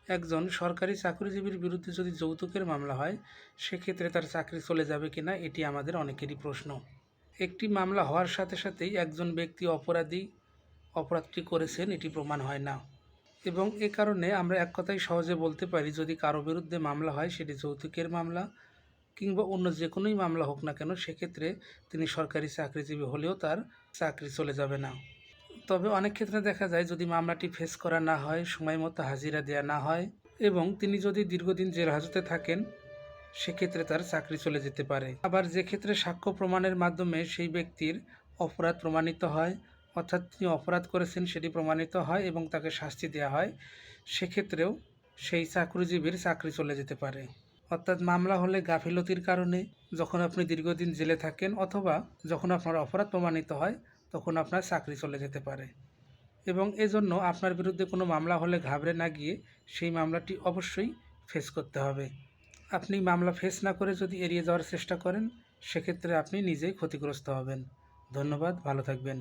একজন সরকারি চাকরিজীবীর বিরুদ্ধে যদি যৌতুকের মামলা হয়, সেক্ষেত্রে তার চাকরি চলে যাবে কিনা এটি আমাদের অনেকেরই প্রশ্ন। একটি মামলা হওয়ার সাথে সাথেই একজন ব্যক্তি অপরাধটি করেছেন এটি প্রমাণ হয় না, এবং এ কারণে আমরা এক কথায় সহজে বলতে পারি, যদি কারো বিরুদ্ধে মামলা হয় সেটি যৌতুকের মামলা কিংবা অন্য যে কোনোই মামলা হোক না কেন, সেক্ষেত্রে তিনি সরকারি চাকরিজীবী হলেও তার চাকরি চলে যাবে না। তবে অনেক ক্ষেত্রে দেখা যায়, যদি মামলাটি ফেস করা না হয়, সময় মতো হাজিরা দেওয়া না হয় এবং তিনি যদি দীর্ঘদিন জেল হাজতে থাকেন, সেক্ষেত্রে তার চাকরি চলে যেতে পারে। আবার যে ক্ষেত্রে সাক্ষ্য প্রমাণের মাধ্যমে সেই ব্যক্তির অপরাধ প্রমাণিত হয়, অর্থাৎ তিনি অপরাধ করেছেন সেটি প্রমাণিত হয় এবং তাকে শাস্তি দেওয়া হয়, সেক্ষেত্রেও সেই চাকরিজীবীর চাকরি চলে যেতে পারে। অর্থাৎ মামলা হলে গাফিলতির কারণে, যখন আপনি দীর্ঘদিন জেলে থাকেন অথবা যখন আপনার অপরাধ প্রমাণিত হয়, তখন আপনার চাকরি চলে যেতে পারে। এবং এজন্য আপনার বিরুদ্ধে কোনো মামলা হলে ঘাবড়ে না গিয়ে সেই মামলাটি অবশ্যই ফেস করতে হবে। আপনি মামলা ফেস না করে যদি এড়িয়ে যাওয়ার চেষ্টা করেন, সেক্ষেত্রে আপনি নিজেই ক্ষতিগ্রস্ত হবেন। ধন্যবাদ, ভালো থাকবেন।